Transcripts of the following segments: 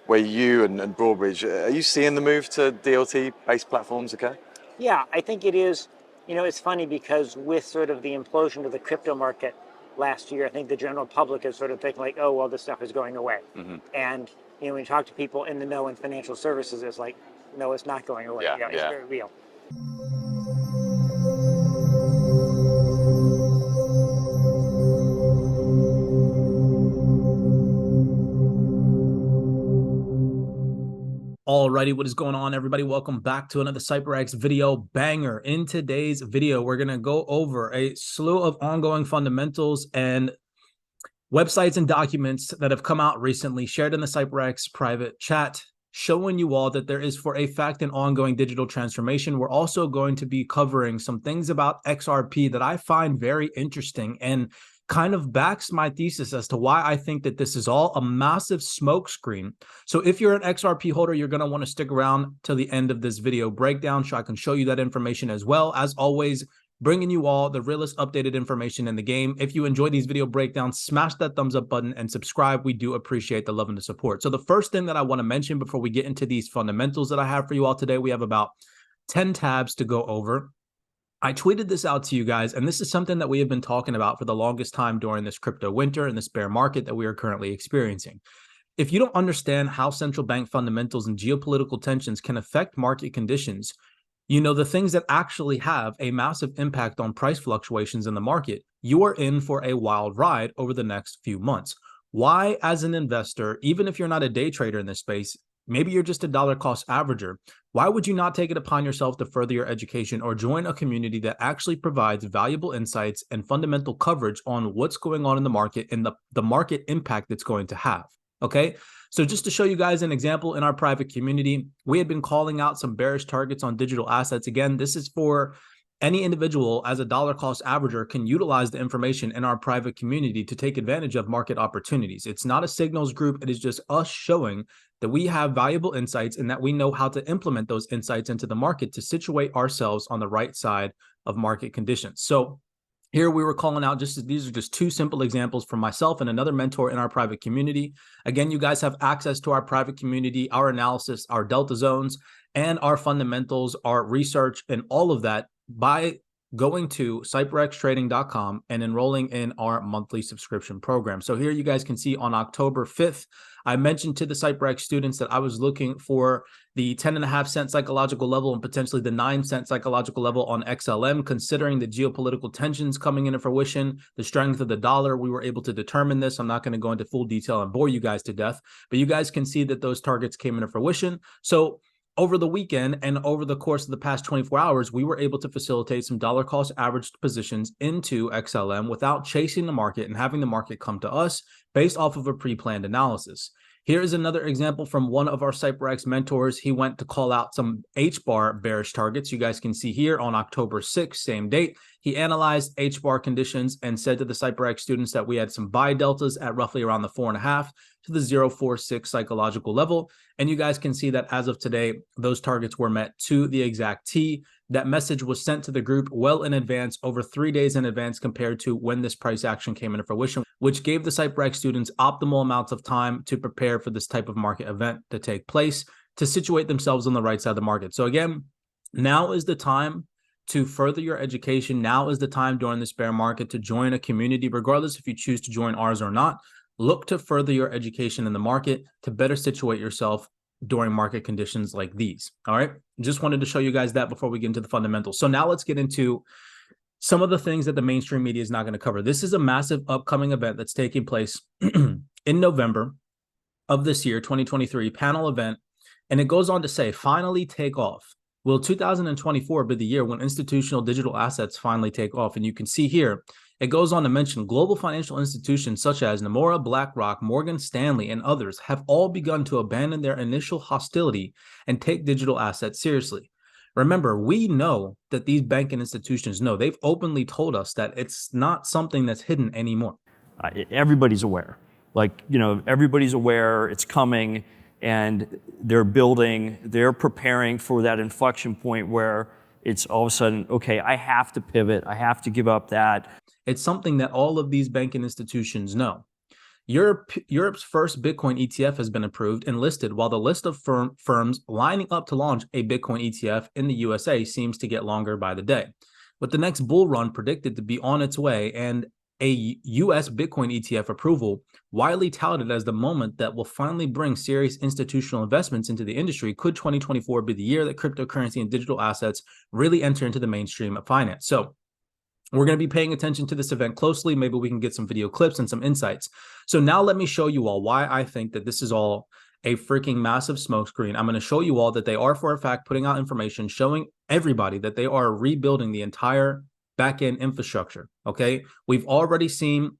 where you and Broadbridge, are you seeing the move to DLT-based platforms occur? Yeah, I think it is. It's funny because with sort of the implosion of the crypto market last year, I think the general public is sort of thinking like, oh, well, this stuff is going away. And, when you talk to people in the know in financial services, it's like, no, it's not going away. It's very real. Alrighty, what is going on, everybody? Welcome back to another CYPRX video banger. In today's video, we're going to go over a slew of ongoing fundamentals and websites and documents that have come out recently, shared in the CYPRX private chat, showing you all that there is, for a fact, an ongoing digital transformation. We're also going to be covering some things about XRP that I find very interesting and kind of backs my thesis as to why I think that this is all a massive smokescreen. So if you're an XRP holder, you're going to want to stick around till the end of this video breakdown so I can show you that information as well. As always, bringing you all the realest updated information in the game. If you enjoy these video breakdowns, smash that thumbs up button and subscribe. We do appreciate the love and the support. So the first thing that I want to mention before we get into these fundamentals that I have for you all today, we have about 10 tabs to go over. I tweeted this out to you guys, and this is something that we have been talking about for the longest time during this crypto winter and this bear market that we are currently experiencing. If you don't understand how central bank fundamentals and geopolitical tensions can affect market conditions, the things that actually have a massive impact on price fluctuations in the market, you are in for a wild ride over the next few months. Why, as an investor, even if you're not a day trader in this space, maybe you're just a dollar cost averager, why would you not take it upon yourself to further your education or join a community that actually provides valuable insights and fundamental coverage on what's going on in the market and the market impact it's going to have? Okay, so just to show you guys an example, in our private community, we had been calling out some bearish targets on digital assets. Again, this is for any individual as a dollar cost averager can utilize the information in our private community to take advantage of market opportunities. It's not a signals group. It is just us showing that we have valuable insights and that we know how to implement those insights into the market to situate ourselves on the right side of market conditions. So here we were calling out these are just two simple examples from myself and another mentor in our private community. Again, you guys have access to our private community, our analysis, our delta zones, and our fundamentals, our research, and all of that by going to CYPRXtrading.com and enrolling in our monthly subscription program. So here you guys can see on October 5th, I mentioned to the CYPRX students that I was looking for the 10.5 cent psychological level and potentially the 9 cent psychological level on XLM, considering the geopolitical tensions coming into fruition, the strength of the dollar. We were able to determine this. I'm not going to go into full detail and bore you guys to death, but you guys can see that those targets came into fruition. So over the weekend and over the course of the past 24 hours, we were able to facilitate some dollar cost averaged positions into XLM without chasing the market and having the market come to us based off of a pre-planned analysis. Here is another example from one of our CYPRX mentors. He went to call out some Hbar bearish targets. You guys can see here on October 6th, same date. He analyzed Hbar conditions and said to the CYPRX students that we had some buy deltas at roughly around the 4.5 to the 0.46 psychological level. And you guys can see that as of today, those targets were met to the exact T. That message was sent to the group well in advance, over 3 days in advance compared to when this price action came into fruition, which gave the CYPRX students optimal amounts of time to prepare for this type of market event to take place, to situate themselves on the right side of the market. So again, now is the time to further your education. Now is the time during this bear market to join a community, regardless if you choose to join ours or not. Look to further your education in the market to better situate yourself during market conditions like these. All right. Just wanted to show you guys that before we get into the fundamentals. So now let's get into some of the things that the mainstream media is not going to cover. This is a massive upcoming event that's taking place in November of this year, 2023, panel event. And it goes on to say, finally take off. Will 2024 be the year when institutional digital assets finally take off? And you can see here, it goes on to mention global financial institutions such as Nomura, BlackRock, Morgan Stanley, and others have all begun to abandon their initial hostility and take digital assets seriously. Remember, we know that these banking institutions know. They've openly told us that it's not something that's hidden anymore. Everybody's aware. Everybody's aware it's coming, and they're preparing for that inflection point where it's all of a sudden, okay, I have to pivot. I have to give up that. It's something that all of these banking institutions know. Europe's first Bitcoin ETF has been approved and listed, while the list of firms lining up to launch a Bitcoin ETF in the USA seems to get longer by the day. With the next bull run predicted to be on its way and a US Bitcoin ETF approval widely touted as the moment that will finally bring serious institutional investments into the industry, could 2024 be the year that cryptocurrency and digital assets really enter into the mainstream of finance? So we're going to be paying attention to this event closely. Maybe we can get some video clips and some insights. So now let me show you all why I think that this is all a freaking massive smokescreen. I'm going to show you all that they are, for a fact, putting out information showing everybody that they are rebuilding the entire backend infrastructure. Okay, we've already seen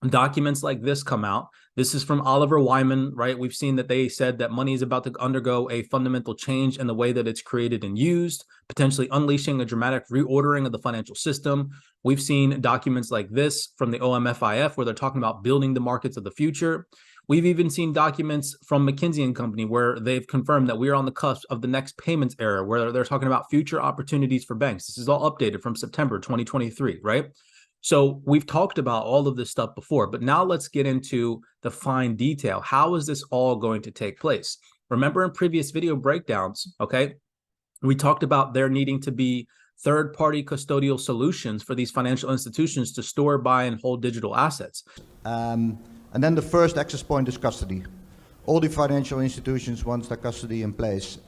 documents like this come out. This is from Oliver Wyman, right? We've seen that they said that money is about to undergo a fundamental change in the way that it's created and used, potentially unleashing a dramatic reordering of the financial system. We've seen documents like this from the OMFIF where they're talking about building the markets of the future. We've even seen documents from McKinsey & Company where they've confirmed that we are on the cusp of the next payments era, where they're talking about future opportunities for banks. This is all updated from September 2023, right? So we've talked about all of this stuff before, but now let's get into the fine detail. How is this all going to take place? Remember in previous video breakdowns, okay, we talked about there needing to be third-party custodial solutions for these financial institutions to store, buy, and hold digital assets. And then the first access point is custody. All the financial institutions want their custody in place.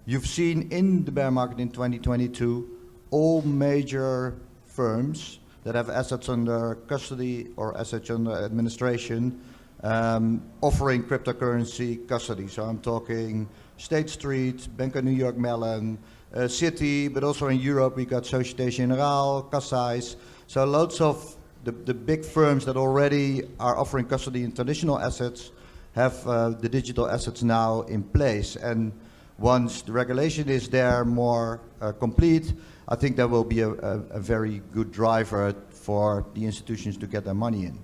You've seen in the bear market in 2022, all major firms that have assets under custody or assets under administration offering cryptocurrency custody. So I'm talking State Street, Bank of New York Mellon, Citi, but also in Europe we got Societe Generale, Casais. So loads of the big firms that already are offering custody in traditional assets have the digital assets now in place. And once the regulation is there more complete, I think that will be a very good driver for the institutions to get their money in.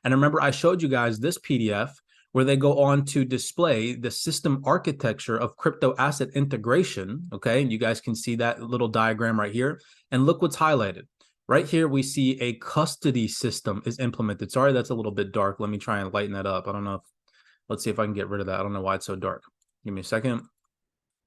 And remember, I showed you guys this PDF where they go on to display the system architecture of crypto asset integration. Okay, and you guys can see that little diagram right here. And look what's highlighted. Right here, we see a custody system is implemented. Sorry, that's a little bit dark. Let me try and lighten that up. I don't know if, let's see if I can get rid of that. I don't know why it's so dark. Give me a second.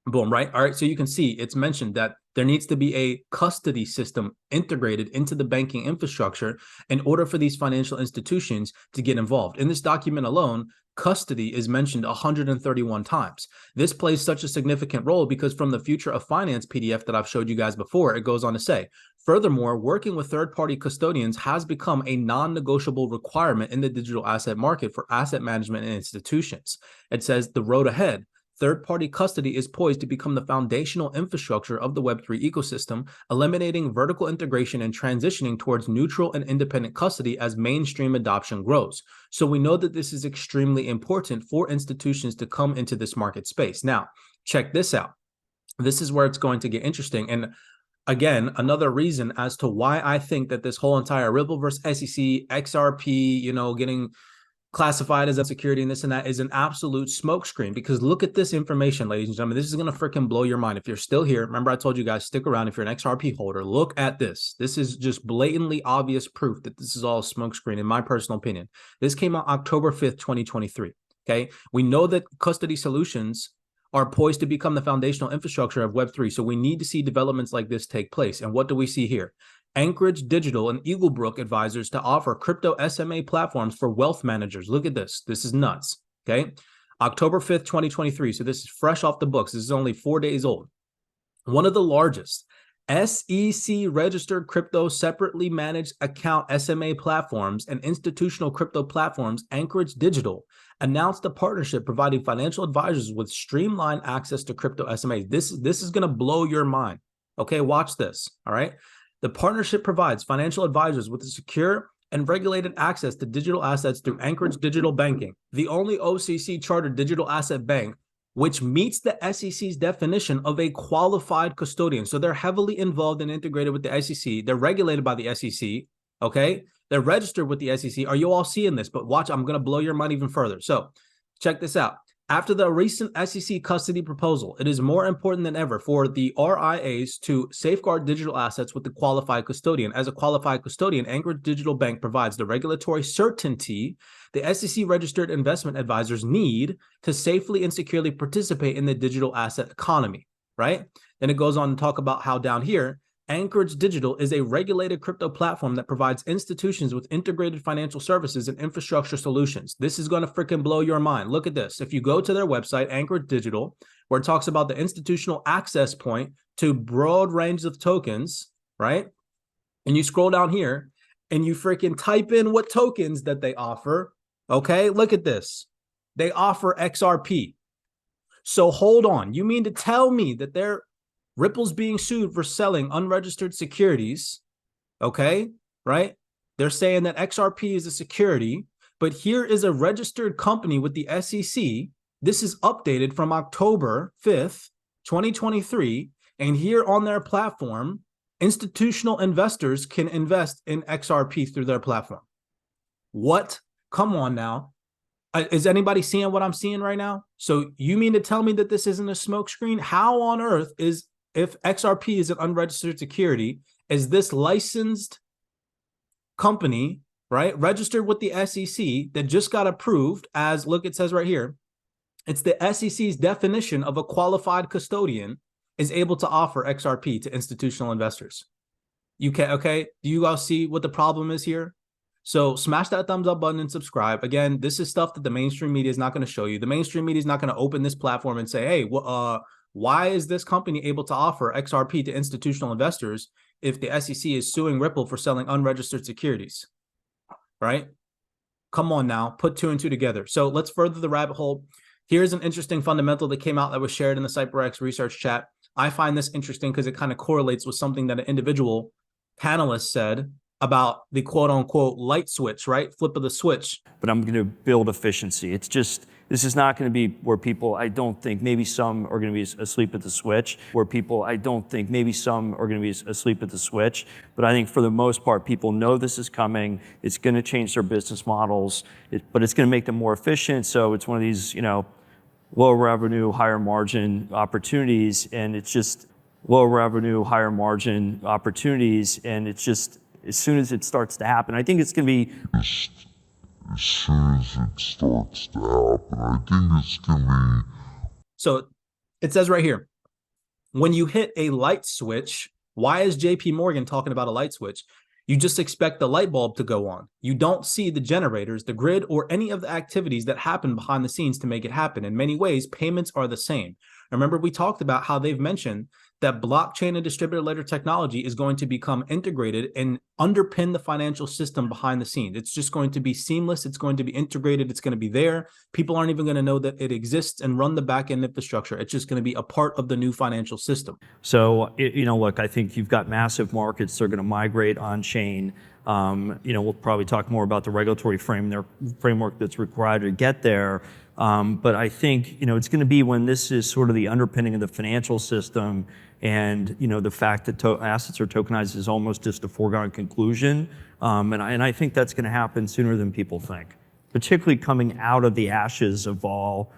Boom, right? All right, so you can see it's mentioned that there needs to be a custody system integrated into the banking infrastructure in order for these financial institutions to get involved. In this document alone, custody is mentioned 131 times. This plays such a significant role because from the Future of Finance PDF that I've showed you guys before, it goes on to say, furthermore, working with third-party custodians has become a non-negotiable requirement in the digital asset market for asset management and institutions. It says the road ahead. Third-party custody is poised to become the foundational infrastructure of the Web3 ecosystem, eliminating vertical integration and transitioning towards neutral and independent custody as mainstream adoption grows. So we know that this is extremely important for institutions to come into this market space. Now, check this out. This is where it's going to get interesting. And again, another reason as to why I think that this whole entire Ripple versus SEC, XRP, getting classified as a security and this and that is an absolute smokescreen, because look at this information, ladies and gentlemen. This is going to freaking blow your mind. If you're still here, remember I told you guys, stick around. If you're an XRP holder, look at this. This is just blatantly obvious proof that this is all a smokescreen, in my personal opinion. This came out October 5th, 2023. Okay. We know that custody solutions are poised to become the foundational infrastructure of Web3. So we need to see developments like this take place. And what do we see here? Anchorage Digital and Eaglebrook advisors to offer crypto SMA platforms for wealth managers. Look at this. This is nuts. Okay. October 5th, 2023. So this is fresh off the books. This is only 4 days old. One of the largest SEC registered crypto separately managed account SMA platforms and institutional crypto platforms, Anchorage Digital, announced a partnership providing financial advisors with streamlined access to crypto SMAs. This is going to blow your mind. Okay. Watch this. All right. The partnership provides financial advisors with a secure and regulated access to digital assets through Anchorage Digital Banking, the only OCC chartered digital asset bank, which meets the SEC's definition of a qualified custodian. So they're heavily involved and integrated with the SEC. They're regulated by the SEC. Okay. They're registered with the SEC. Are you all seeing this? But watch, I'm going to blow your mind even further. So check this out. After the recent SEC custody proposal, it is more important than ever for the RIAs to safeguard digital assets with the qualified custodian. As a qualified custodian, Anchorage Digital Bank provides the regulatory certainty the SEC-registered investment advisors need to safely and securely participate in the digital asset economy, right? Then it goes on to talk about how down here, Anchorage Digital is a regulated crypto platform that provides institutions with integrated financial services and infrastructure solutions. This is going to freaking blow your mind. Look at this. If you go to their website, Anchorage Digital, where it talks about the institutional access point to broad range of tokens, right? And you scroll down here and you freaking type in what tokens that they offer. Okay, look at this. They offer XRP. So hold on. You mean to tell me that Ripple's being sued for selling unregistered securities, okay, right? They're saying that XRP is a security, but here is a registered company with the SEC. This is updated from October 5th, 2023, and here on their platform, institutional investors can invest in XRP through their platform. What? Come on now. Is anybody seeing what I'm seeing right now? So you mean to tell me that this isn't a smokescreen? How on earth is, if XRP is an unregistered security, is this licensed company, right, registered with the SEC that just got approved as, look, it says right here, it's the SEC's definition of a qualified custodian is able to offer XRP to institutional investors. You can, okay, do you guys see what the problem is here? So smash that thumbs up button and subscribe. Again, this is stuff that the mainstream media is not going to show you. The mainstream media is not going to open this platform and say, hey, why is this company able to offer XRP to institutional investors if the SEC is suing Ripple for selling unregistered securities, right? Come on now, put two and two together. So let's further the rabbit hole. Here's an interesting fundamental that came out that was shared in the CYPRX research chat. I find this interesting because it kind of correlates with something that an individual panelist said about the quote unquote light switch, right? Flip of the switch. But I'm going to build efficiency. It's just, this is not going to be where people, I don't think, maybe some are going to be asleep at the switch, where people, I don't think, maybe some are going to be asleep at the switch. But I think for the most part, people know this is coming. It's going to change their business models, but it's going to make them more efficient. So it's one of these, low revenue, higher margin opportunities. And it's just low revenue, higher margin opportunities. And it's just, as soon as it starts to happen, I think it's going to be. As soon as it starts to happen, I think it's going to be. So it says right here, when you hit a light switch, why is JP Morgan talking about a light switch? You just expect the light bulb to go on. You don't see the generators, the grid, or any of the activities that happen behind the scenes to make it happen. In many ways, payments are the same. Remember, we talked about how they've mentioned that blockchain and distributed ledger technology is going to become integrated and underpin the financial system behind the scenes. It's just going to be seamless. It's going to be integrated. It's going to be there. People aren't even going to know that it exists and run the back-end infrastructure. It's just going to be a part of the new financial system. So, look, I think you've got massive markets that are going to migrate on-chain. We'll probably talk more about the regulatory framework that's required to get there. But I think, it's going to be when this is sort of the underpinning of the financial system and, the fact that assets are tokenized is almost just a foregone conclusion. And I think that's going to happen sooner than people think, particularly coming out of the ashes of all.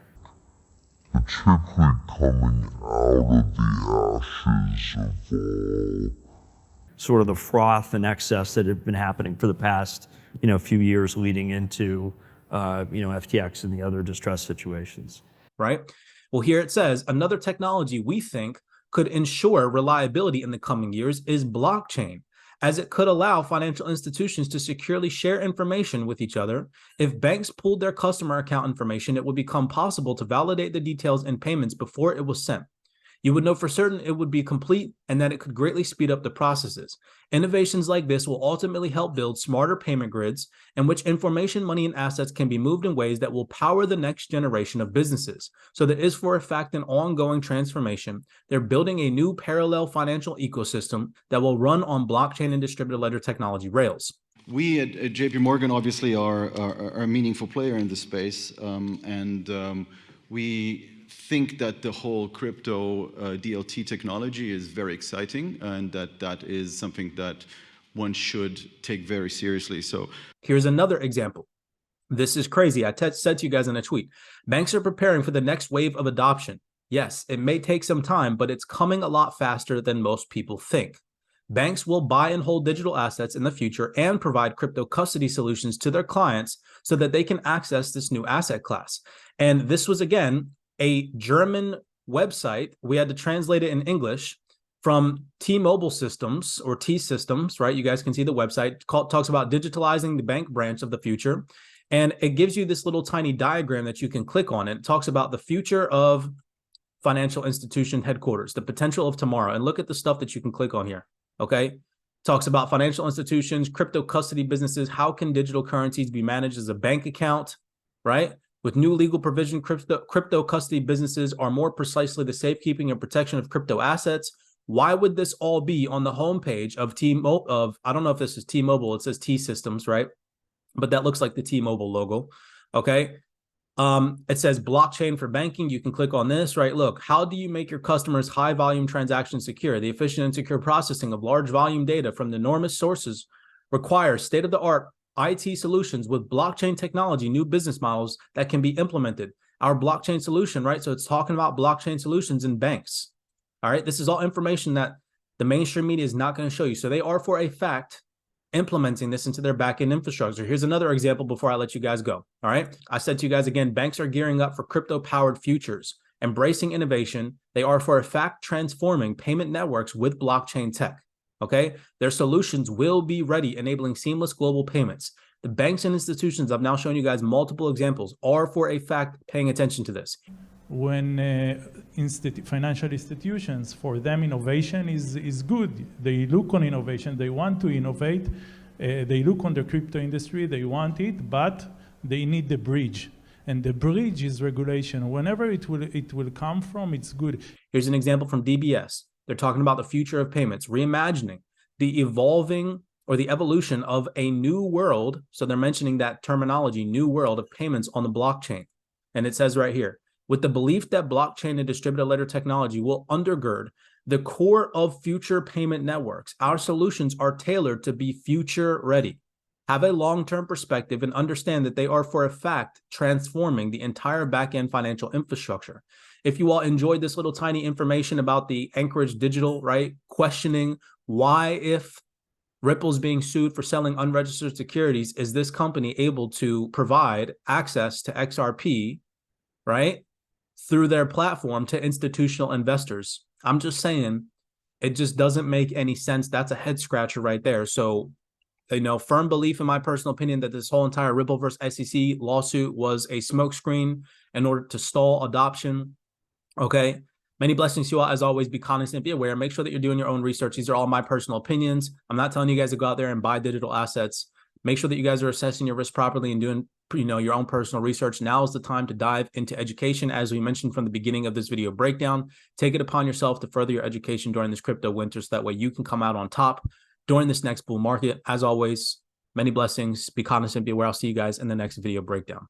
Sort of the froth and excess that have been happening for the past, few years leading into FTX and the other distress situations. Right. Well, here it says another technology we think could ensure reliability in the coming years is blockchain, as it could allow financial institutions to securely share information with each other. If banks pooled their customer account information, it would become possible to validate the details and payments before it was sent. You would know for certain it would be complete and that it could greatly speed up the processes. Innovations like this will ultimately help build smarter payment grids in which information, money, and assets can be moved in ways that will power the next generation of businesses. So there is for a fact an ongoing transformation. They're building a new parallel financial ecosystem that will run on blockchain and distributed ledger technology rails. We at JP Morgan obviously are a meaningful player in this space, and we think that the whole crypto DLT technology is very exciting, and that is something that one should take very seriously. So here's another example. This is crazy. I said to you guys in a tweet, banks are preparing for the next wave of adoption. Yes, it may take some time, but it's coming a lot faster than most people think. Banks will buy and hold digital assets in the future and provide crypto custody solutions to their clients so that they can access this new asset class. And this was, again, a German website. We had to translate it in English from T-Mobile Systems, or T-Systems, right? You guys can see the website. Talks about digitalizing the bank branch of the future. And it gives you this little tiny diagram that you can click on. It talks about the future of financial institution headquarters, the potential of tomorrow. And look at the stuff that you can click on here, okay? Talks about financial institutions, crypto custody businesses. How can digital currencies be managed as a bank account, right? With new legal provision, crypto custody businesses are more precisely the safekeeping and protection of crypto assets. Why would this all be on the homepage of T-Mobile? I don't know if this is T-Mobile. It says T-Systems, right? But that looks like the T-Mobile logo, okay? It says blockchain for banking. You can click on this, right? Look, how do you make your customers' high volume transactions secure? The efficient and secure processing of large volume data from enormous sources requires state-of-the-art IT solutions with blockchain technology, new business models that can be implemented. Our blockchain solution, right? So it's talking about blockchain solutions in banks. All right. This is all information that the mainstream media is not going to show you. So they are, for a fact, implementing this into their backend infrastructure. Here's another example before I let you guys go. All right. I said to you guys again, banks are gearing up for crypto-powered futures, embracing innovation. They are, for a fact, transforming payment networks with blockchain tech. Okay. Their solutions will be ready, enabling seamless global payments. The banks and institutions, I've now shown you guys multiple examples, are, for a fact, paying attention to this. When financial institutions, for them innovation is good. They look on innovation, they want to innovate, they look on the crypto industry, they want it, but they need the bridge. And the bridge is regulation. Whenever it will come from, it's good. Here's an example from DBS. They're talking about the future of payments, reimagining the evolving or the evolution of a new world. So they're mentioning that terminology, new world of payments on the blockchain. And it says right here, with the belief that blockchain and distributed ledger technology will undergird the core of future payment networks, our solutions are tailored to be future ready. Have a long-term perspective and understand that they are, for a fact, transforming the entire back-end financial infrastructure. If you all enjoyed this little tiny information about the Anchorage Digital, right, questioning why, if Ripple's being sued for selling unregistered securities, is this company able to provide access to XRP, right, through their platform to institutional investors? I'm just saying, it just doesn't make any sense. That's a head scratcher right there. So, firm belief, in my personal opinion, that this whole entire Ripple versus SEC lawsuit was a smokescreen in order to stall adoption. Okay. Many blessings to you all. As always, be cognizant, be aware. Make sure that you're doing your own research. These are all my personal opinions. I'm not telling you guys to go out there and buy digital assets. Make sure that you guys are assessing your risk properly and doing your own personal research. Now is the time to dive into education. As we mentioned from the beginning of this video breakdown, take it upon yourself to further your education during this crypto winter so that way you can come out on top during this next bull market. As always, many blessings, be cognizant, be aware. I'll see you guys in the next video breakdown.